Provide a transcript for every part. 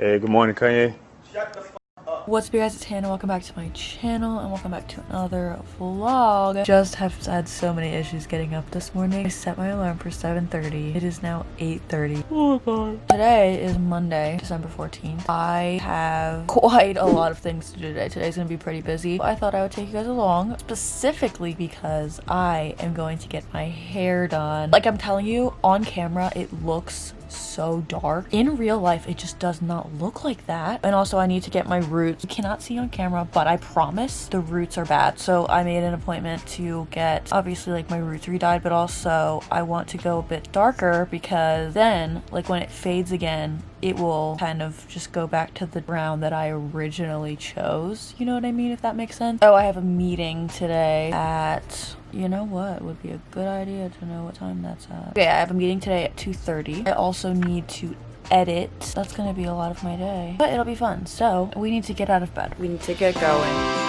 Hey, good morning, Kanye. What's up, you guys? It's Hannah. Welcome back to my channel and welcome back to another vlog. Just have had so many issues getting up this morning. I set my alarm for 7:30. It is now 8:30. Oh my god. Today is Monday, December 14th. I have quite a lot of things to do today. Today's gonna be pretty busy. I thought I would take you guys along specifically because I am going to get my hair done. Like I'm telling you, on camera it looks so dark. In real life it just does not look like that. And also I need to get my roots. You cannot see on camera, but I promise the roots are bad. So I made an appointment to get obviously like my roots re-dyed, but also I want to go a bit darker because then like when it fades again it will kind of just go back to the brown that I originally chose. You know what I mean, if that makes sense? Oh, I have a meeting today at, you know what would be a good idea to know what time that's at. Okay, I have a meeting today at 2:30. I also need to edit. That's gonna be a lot of my day, but it'll be fun. So we need to get out of bed. We need to get going.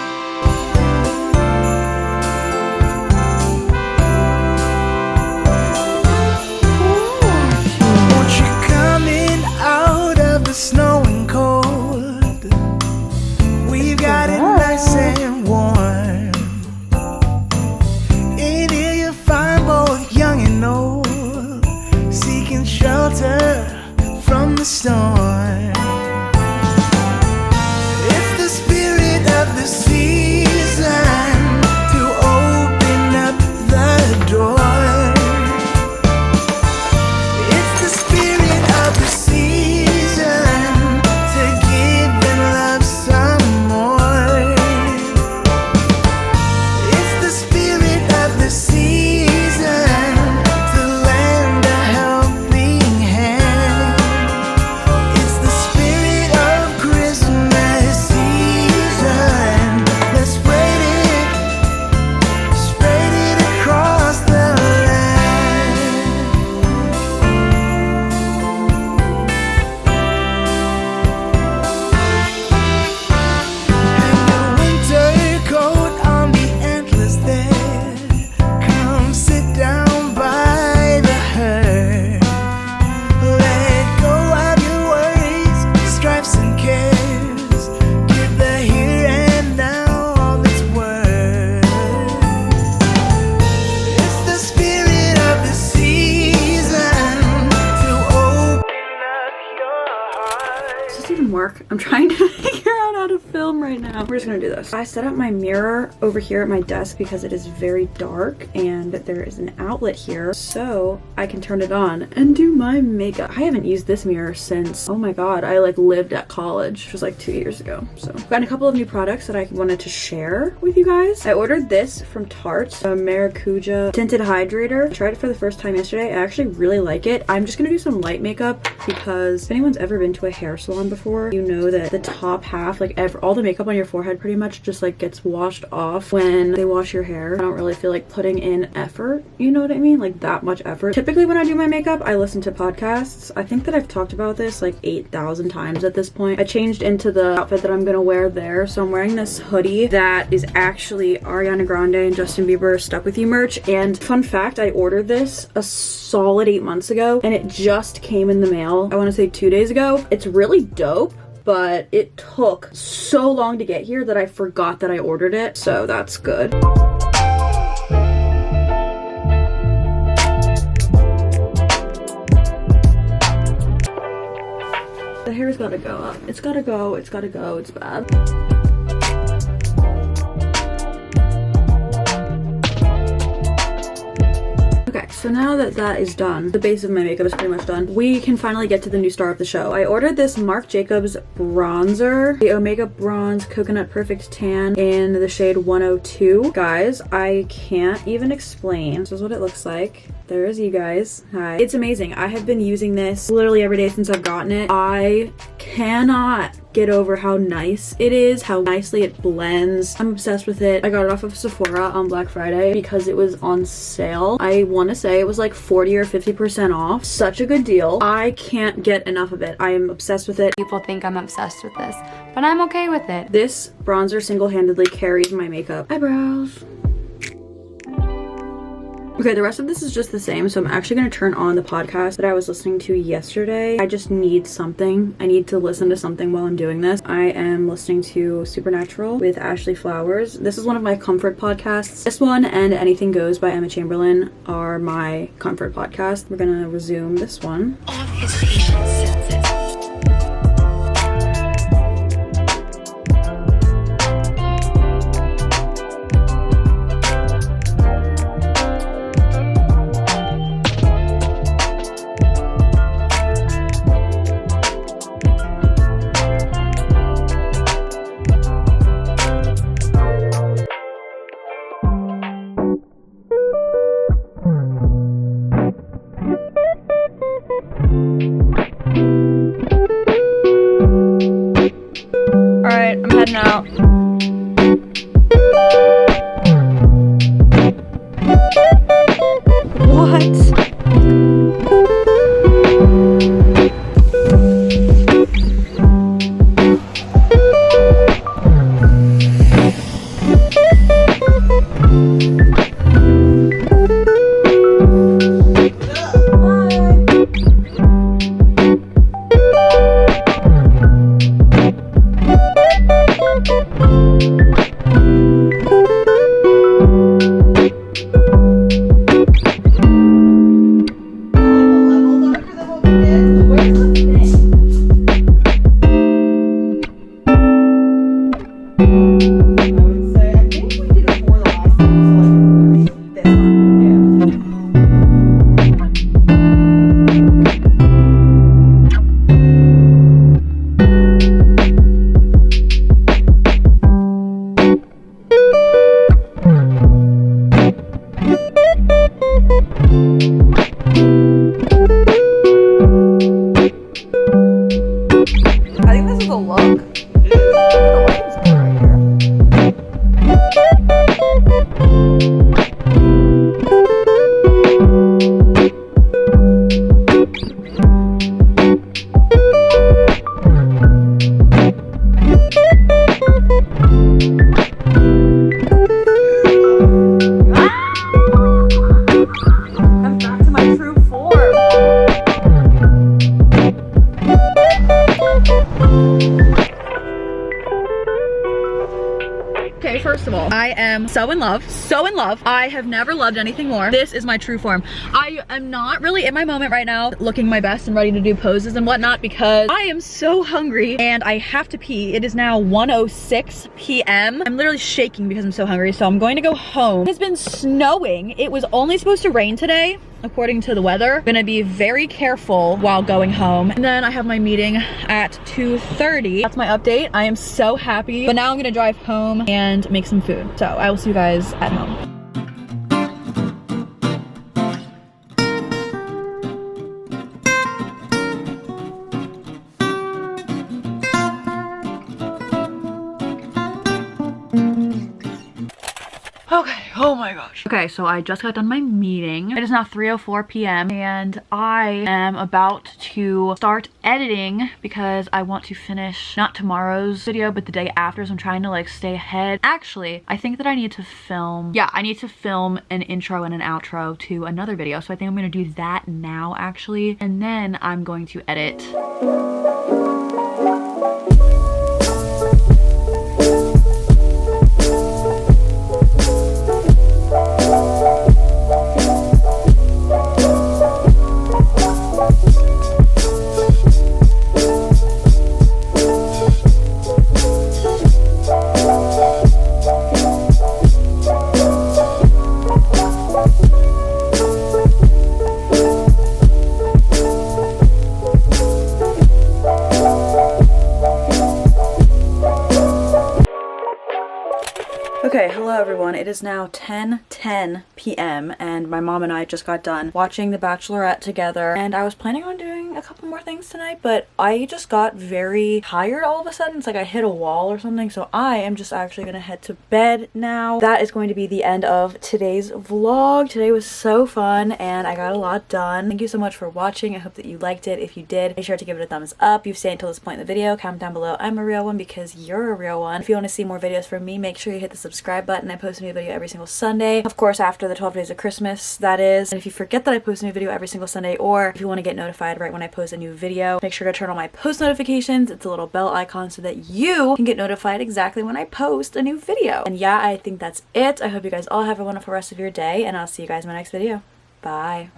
Snow and cold, we've got it nice and warm. In here you'll find both young and old, seeking shelter from the storm. It's the spirit of the season to open up the door. It's the spirit of the season I'm trying to figure out how to film right now. We're just gonna do this. I set up my mirror over here at my desk because it is very dark and there is an outlet here so I can turn it on and do my makeup. I haven't used this mirror since, oh my god, I like lived at college, which was like 2 years ago. So I've gotten a couple of new products that I wanted to share with you guys. I ordered this from Tarte, a Maracuja tinted hydrator. I tried it for the first time yesterday. I actually really like it. I'm just gonna do some light makeup because if anyone's ever been to a hair salon before, you know that the top half, like all the makeup on your forehead pretty much just like gets washed off when they wash your hair. I don't really feel like putting in effort, you know what I mean, like that much effort. Typically when I do my makeup I listen to podcasts. I think that I've talked about this like 8,000 times at this point. I changed into the outfit that I'm gonna wear there, so I'm wearing this hoodie that is actually Ariana Grande and Justin Bieber Stuck With You merch. And fun fact, I ordered this a solid 8 months ago and it just came in the mail, I want to say 2 days ago. It's really dope, but it took so long to get here that I forgot that I ordered it, so that's good. The hair's gotta go up. It's gotta go, it's gotta go, it's bad. Okay, so now that that is done, the base of my makeup is pretty much done, we can finally get to the new star of the show. I ordered this Marc Jacobs bronzer, the Omega Bronze Coconut Perfect Tan in the shade 102. Guys, I can't even explain. This is what it looks like. There's you guys. Hi. It's amazing. I have been using this literally every day since I've gotten it. I cannot get over how nice it is, how nicely it blends. I'm obsessed with it. I got it off of Sephora on Black Friday because it was on sale. I want to say it was like 40 or 50% off. Such a good deal. I can't get enough of it. I am obsessed with it. People think I'm obsessed with this, but I'm okay with it. This bronzer single-handedly carries my makeup. Eyebrows. Okay, the rest of this is just the same, so I'm actually going to turn on the podcast that I was listening to yesterday. I just need something. I need to listen to something while I'm doing this. I am listening to Supernatural with Ashley Flowers. This is one of my comfort podcasts. This one and Anything Goes by Emma Chamberlain are my comfort podcasts. We're going to resume this one. Of his patient's senses. Alright, I'm heading out. What? First of all, I am so in love, so in love. I have never loved anything more. This is my true form. I am not really in my moment right now, looking my best and ready to do poses and whatnot because I am so hungry and I have to pee. It is now 1:06 p.m. I'm literally shaking because I'm so hungry, so I'm going to go home. It has been snowing. It was only supposed to rain today, according to the weather. I'm gonna be very careful while going home. And then I have my meeting at 2:30. That's my update. I am so happy. But now I'm gonna drive home and make some food. So I will see you guys at home. Okay, oh my gosh. Okay, so I just got done my meeting. It is now 3:04 p.m. and I am about to start editing because I want to finish not tomorrow's video but the day after, so I'm trying to like stay ahead. Actually, I think that I need to film, I need to film an intro and an outro to another video, so I think I'm gonna do that now actually, and then I'm going to edit. Okay, hello everyone. It is now 10:10 p.m. and my mom and I just got done watching The Bachelorette together, and I was planning on doing a couple more things tonight, but I just got very tired all of a sudden. It's like I hit a wall or something, so I am just actually gonna head to bed now. That is going to be the end of today's vlog. Today was so fun and I got a lot done. Thank you so much for watching. I hope that you liked it. If you did, make sure to give it a thumbs up. You've stayed until this point in the video. Comment down below I'm a real one because you're a real one. If you want to see more videos from me, make sure you hit the subscribe button. I post a new video every single Sunday. Of course, after the 12 days of Christmas, that is. And if you forget that I post a new video every single Sunday, or if you want to get notified right when I post a new video, make sure to turn on my post notifications. It's a little bell icon so that you can get notified exactly when I post a new video. And yeah, I think that's it. I hope you guys all have a wonderful rest of your day, and I'll see you guys in my next video. Bye.